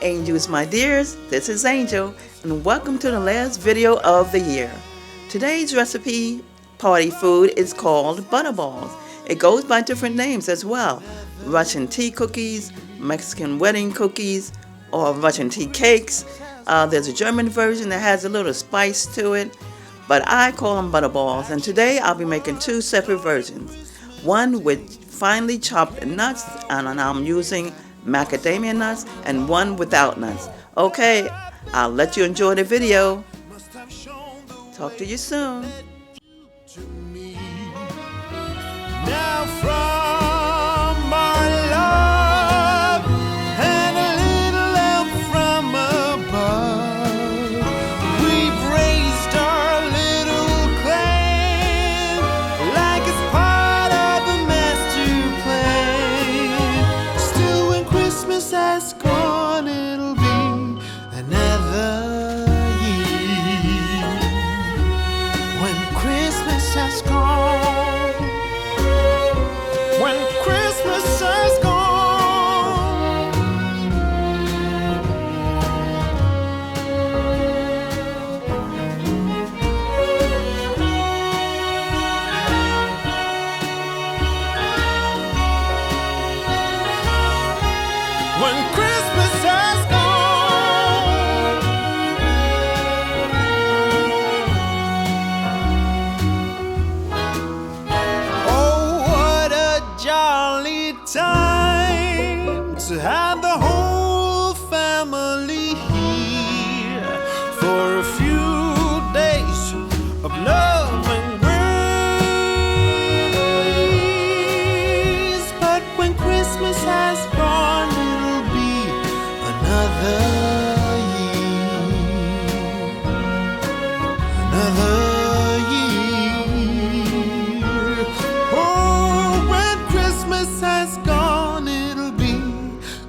Angels, my dears. This is Angel, and welcome to the last video of the year. Today's recipe party food is called Butterballs. It goes by different names as well. Russian tea cookies, Mexican wedding cookies, or Russian tea cakes. There's a German version that has a little spice to it, but I call them Butterballs, and today I'll be making two separate versions. One with finely chopped nuts, and I'm using macadamia nuts, and one without nuts. Okay, I'll let you enjoy the video. Talk to you soon. Now from our love and a little help from above, we've raised our little clan like it's part of a master plan. Still, when Christmas has gone, it'll be another year. When Christmas has gone, when Christmas has gone, when Christmas has gone. Oh, what a jolly time to have the whole family here for a few days of love and grace. But when Christmas has gone, it'll be another year, another year. Oh, when Christmas has gone, it'll be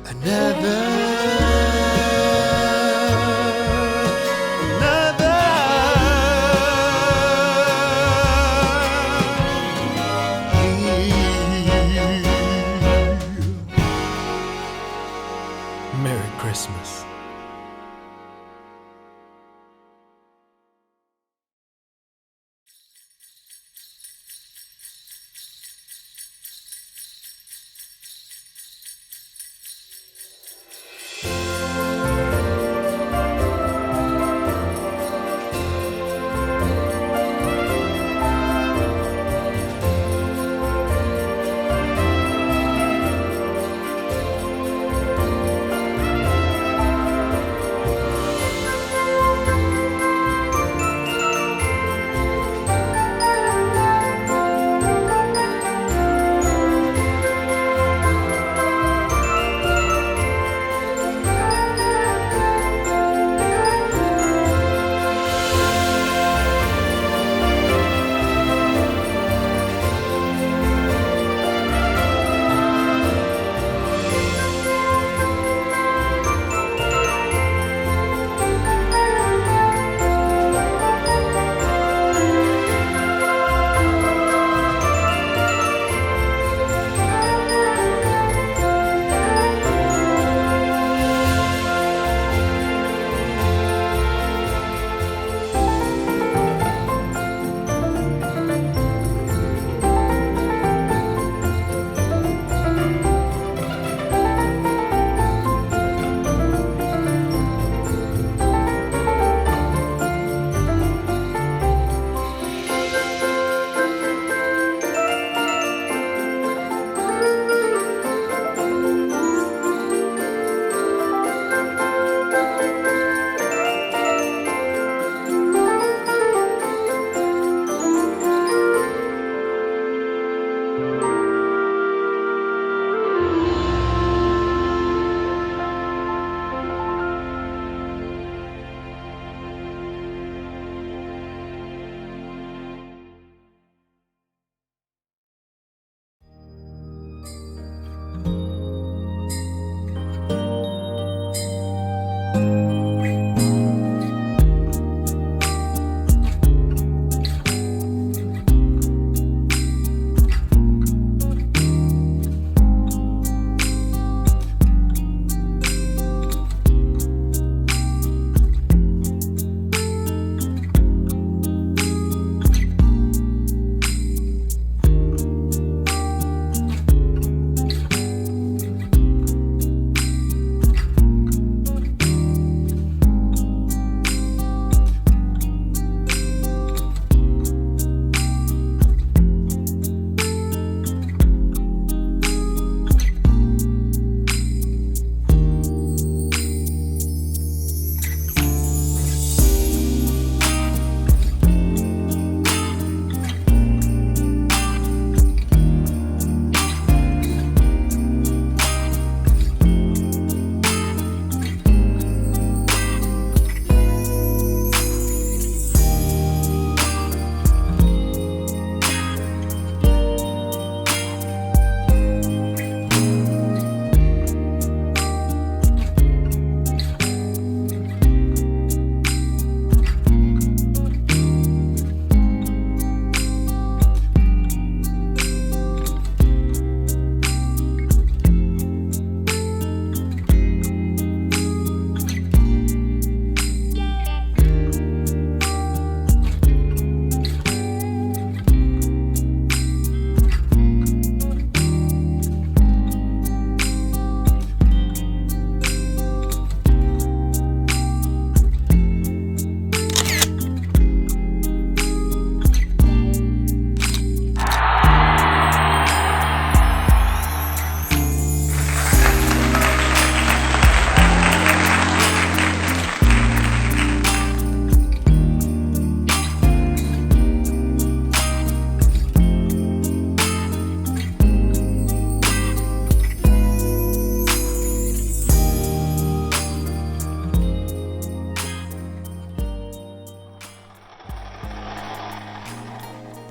another year. Merry Christmas.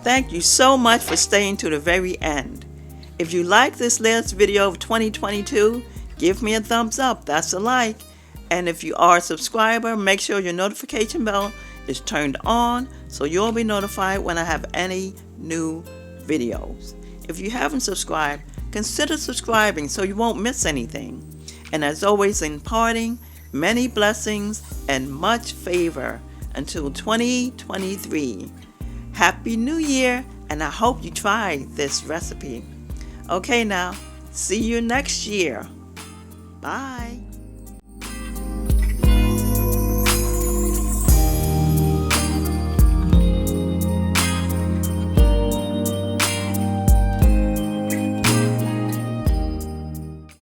Thank you so much for staying to the very end. If you like this last video of 2022, give me a thumbs up. That's a like. And if you are a subscriber, make sure your notification bell is turned on so you'll be notified when I have any new videos. If you haven't subscribed, consider subscribing so you won't miss anything. And as always, in parting, many blessings and much favor until 2023. Happy New Year, and I hope you try this recipe. Okay now, see you next year. Bye.